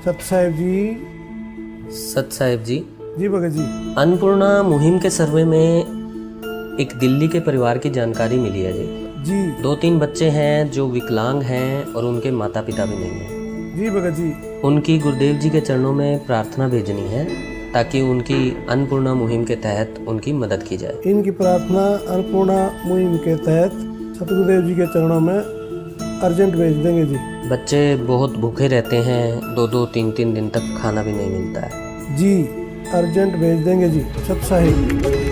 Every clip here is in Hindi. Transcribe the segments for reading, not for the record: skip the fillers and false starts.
सत साहिब जी। सत साहिब जी। जी भगत जी। अन्नपूर्णा मुहिम के सर्वे में एक दिल्ली के परिवार की जानकारी मिली है जी। जी 2-3 बच्चे हैं जो विकलांग हैं और उनके माता पिता भी नहीं हैं। जी भगत जी। उनकी गुरुदेव जी के चरणों में प्रार्थना भेजनी है ताकि उनकी अन्नपूर्णा मुहिम के तहत उनकी मदद की जाए। इनकी प्रार्थना अन्नपूर्णा मुहिम के तहत सतगुरुदेव जी के चरणों में अर्जेंट भेज देंगे जी। बच्चे बहुत भूखे रहते हैं, 2-2, 3-3 दिन तक खाना भी नहीं मिलता है जी। अर्जेंट भेज देंगे जी सत साहिब।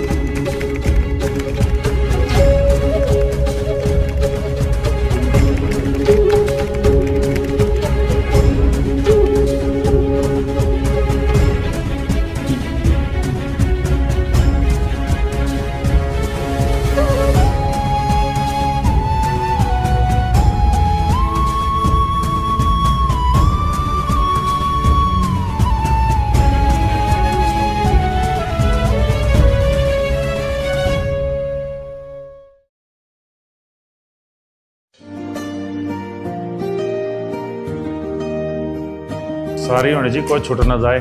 सारी होनी जी, कोई छूट ना जाए।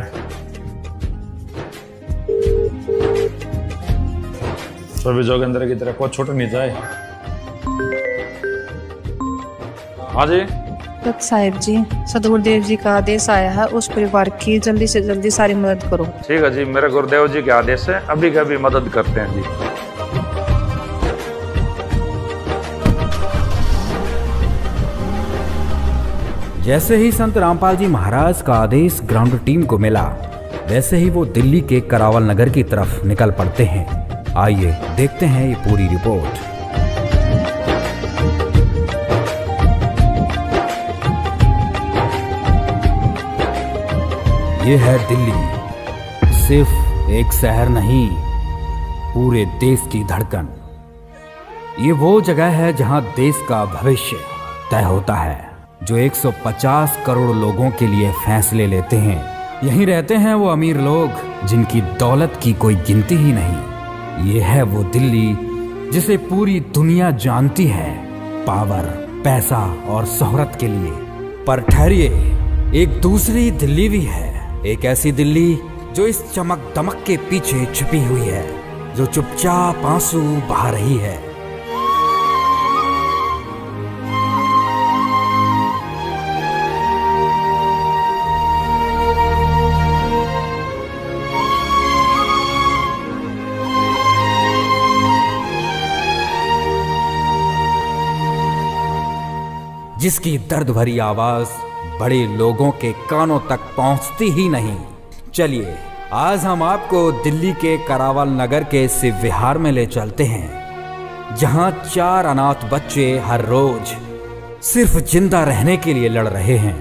सभी जोगिंदर की तरह कोई छूट नहीं जाए। हाँ जी। सत साहिब जी, सतगुरुदेव जी का आदेश आया है, उस परिवार की जल्दी से जल्दी सारी मदद करो। ठीक है जी, मेरे गुरुदेव जी के आदेश है, अभी का भी मदद करते हैं जी। जैसे ही संत रामपाल जी महाराज का आदेश ग्राउंड टीम को मिला, वैसे ही वो दिल्ली के करावल नगर की तरफ निकल पड़ते हैं। आइए देखते हैं ये पूरी रिपोर्ट। ये है दिल्ली, सिर्फ एक शहर नहीं, पूरे देश की धड़कन। ये वो जगह है जहां देश का भविष्य तय होता है, जो 150 करोड़ लोगों के लिए फैसले लेते हैं। यहीं रहते हैं वो अमीर लोग जिनकी दौलत की कोई गिनती ही नहीं। ये है वो दिल्ली जिसे पूरी दुनिया जानती है पावर, पैसा और शोहरत के लिए। पर ठहरिए, एक दूसरी दिल्ली भी है, एक ऐसी दिल्ली जो इस चमक दमक के पीछे छुपी हुई है, जो चुपचाप आंसू बहा रही है। जिसकी दर्द भरी आवाज बड़े लोगों के कानों तक पहुंचती ही नहीं। चलिए आज हम आपको दिल्ली के करावल नगर के शिव विहार में ले चलते हैं, जहां 4 अनाथ बच्चे हर रोज सिर्फ जिंदा रहने के लिए लड़ रहे हैं।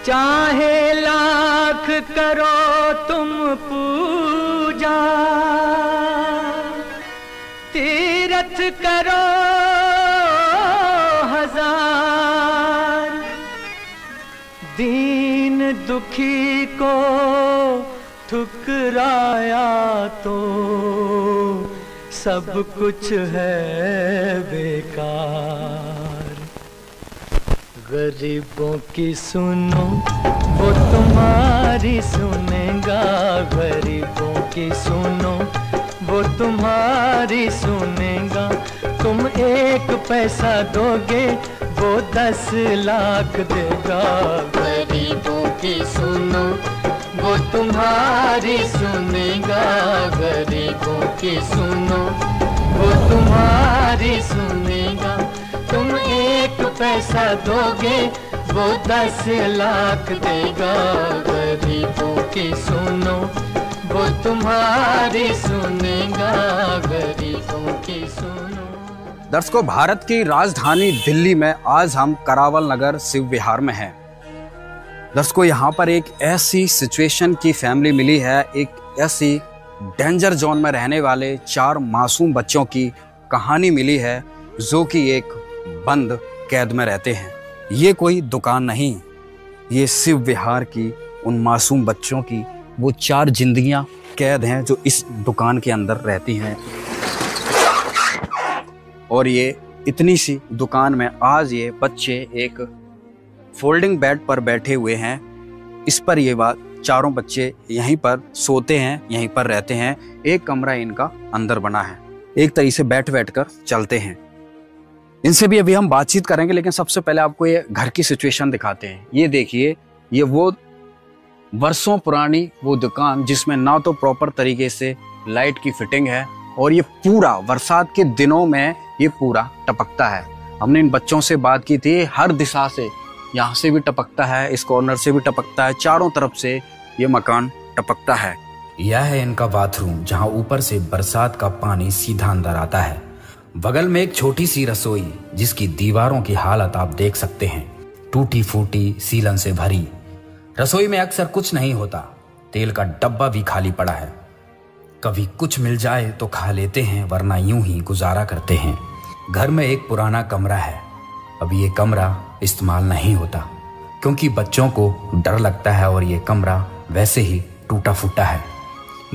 चाहे लाख करो तुम पूजा, तीरथ करो हजार, दीन दुखी को ठुकराया तो सब कुछ है बेकार। गरीबों की सुनो वो तुम्हारी सुनेगा, गरीबों की सुनो वो तुम्हारी सुनेगा। तुम 1 पैसा दोगे वो 10 लाख देगा। गरीबों की सुनो वो तुम्हारी सुनेगा, गरीबों की सुनो वो तुम्हारी सुनेगा। तुम 1 पैसा दोगे वो 10 लाख देगा। गरीबों की सुनो वो तुम्हारी सुनेगा, गरीबों की सुनो। दर्शकों, भारत की राजधानी दिल्ली में आज हम करावल नगर शिव विहार में हैं। दर्शकों, यहाँ पर एक ऐसी सिचुएशन की फैमिली मिली है, एक ऐसी डेंजर जोन में रहने वाले 4 मासूम बच्चों की कहानी मिली है, जो कि एक बंद कैद में रहते हैं। ये कोई दुकान नहीं, ये शिव विहार की उन मासूम बच्चों की वो 4 जिंदगियां कैद हैं जो इस दुकान के अंदर रहती हैं। और ये इतनी सी दुकान में आज ये बच्चे एक फोल्डिंग बेड पर बैठे हुए हैं। इस पर ये बात, चारों बच्चे यहीं पर सोते हैं, यहीं पर रहते हैं। एक कमरा इनका अंदर बना है, एक तरीके से बैठ कर चलते हैं। इनसे भी अभी हम बातचीत करेंगे, लेकिन सबसे पहले आपको ये घर की सिचुएशन दिखाते हैं। ये देखिए, ये वो वर्षों पुरानी वो दुकान जिसमें ना तो प्रॉपर तरीके से लाइट की फिटिंग है, और ये पूरा बरसात के दिनों में ये पूरा टपकता है। हमने इन बच्चों से बात की थी, हर दिशा से, यहाँ से भी टपकता है, इस कॉर्नर से भी टपकता है, चारों तरफ से ये मकान टपकता है। यह है इनका बाथरूम, जहां ऊपर से बरसात का पानी सीधा अंदर आता है। बगल में एक छोटी सी रसोई, जिसकी दीवारों की हालत आप देख सकते हैं, टूटी फूटी सीलन से भरी। रसोई में अक्सर कुछ नहीं होता, तेल का डब्बा भी खाली पड़ा है। कभी कुछ मिल जाए तो खा लेते हैं, वरना यूं ही गुजारा करते हैं। घर में एक पुराना कमरा है, अभी ये कमरा इस्तेमाल नहीं होता, क्योंकि बच्चों को डर लगता है और ये कमरा वैसे ही टूटा फूटा है।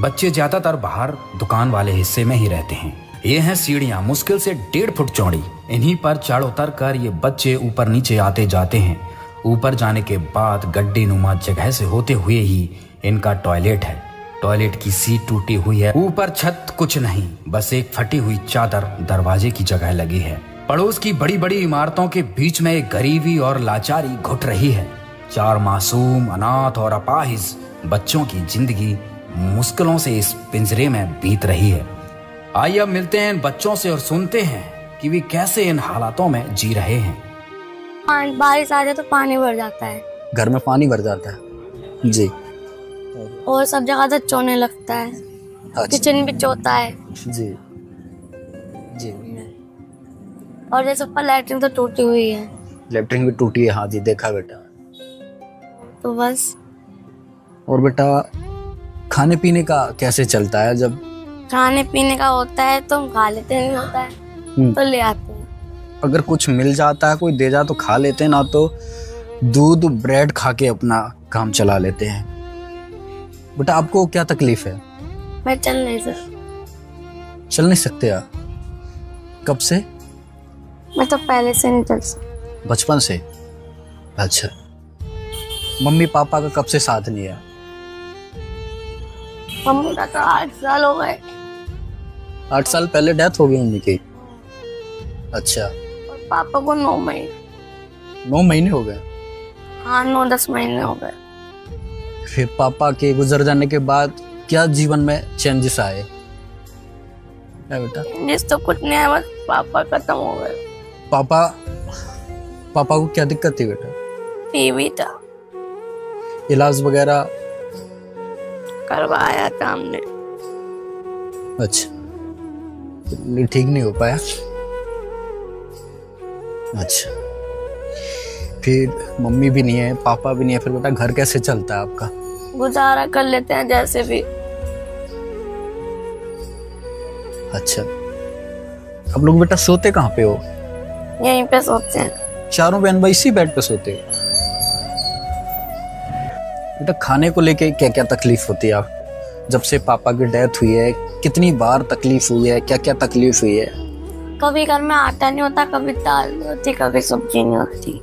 बच्चे ज्यादातर बाहर दुकान वाले हिस्से में ही रहते हैं। ये हैं सीढ़ियां, मुश्किल से 1.5 फुट चौड़ी। इन्हीं पर चढ़ उतर कर ये बच्चे ऊपर नीचे आते जाते हैं। ऊपर जाने के बाद गड्ढे नुमा जगह से होते हुए ही इनका टॉयलेट है। टॉयलेट की सीट टूटी हुई है, ऊपर छत कुछ नहीं, बस एक फटी हुई चादर दरवाजे की जगह लगी है। पड़ोस की बड़ी बड़ी इमारतों के बीच में एक गरीबी और लाचारी घुट रही है। 4 मासूम, अनाथ और अपाहिज बच्चों की जिंदगी मुश्किलों से इस पिंजरे में बीत रही है। आइए अब मिलते हैं इन बच्चों से और सुनते हैं कि वे कैसे इन हालातों में जी रहे हैं। बारिश आ जाए तो पानी भर जाता है, घर में पानी भर जाता है जी, और सब जगह से चोने लगता है। किचन भी चोता है जी जी। और जैसे ऊपर लैट्रिन तो टूटी हुई है। लैट्रिन भी टूटी है, हाँ जी, देखा बेटा। तो बस। और बेटा खाने पीने का कैसे चलता है? जब खाने पीने का होता है तो हम खा लेते हैं, नहीं होता है तो ले आते हैं। अगर कुछ मिल जाता है, कोई दे जा तो खा लेते हैं, ना तो दूध ब्रेड खा के अपना काम चला लेते हैं। बेटा आपको क्या तकलीफ है? मैं चल नहीं सकते आप? कब से? मैं तो पहले से नहीं चल सकती, बचपन से। अच्छा, मम्मी पापा का कब से साथ नहीं है? मम्मी का तो 8 साल हो गए। 8 साल पहले डेथ हो गई मम्मी की? अच्छा। और पापा को 9 महीने। 9 महीने हो गए? हाँ, 9-10 महीने हो गए। फिर पापा के गुजर जाने के बाद क्या जीवन में चेंजेस आए? क्या बेटा? चेंजेस तो कुछ नहीं है, बस पापा खत्म हो गए। पापा को क्या दिक्कत थी बेटा? टीबी था। इलाज वगैरह करवाया था हमने। अच्छा, ठीक नहीं हो पाया? अच्छा, फिर मम्मी भी नहीं है, पापा भी नहीं है, फिर बेटा घर कैसे चलता है आपका? गुजारा कर लेते हैं जैसे भी। अच्छा, अब लोग बेटा सोते कहाँ पे हो? यहीं पे सोते हैं। चारों बहन भाई इसी बेड पे सोते हो? बेटा खाने को लेके क्या क्या तकलीफ होती है? आप जब से पापा की डेथ हुई है कितनी बार तकलीफ हुई है, क्या क्या तकलीफ हुई है? कभी घर में आटा नहीं होता, कभी दाल नहीं होती, कभी सब्जी नहीं होती।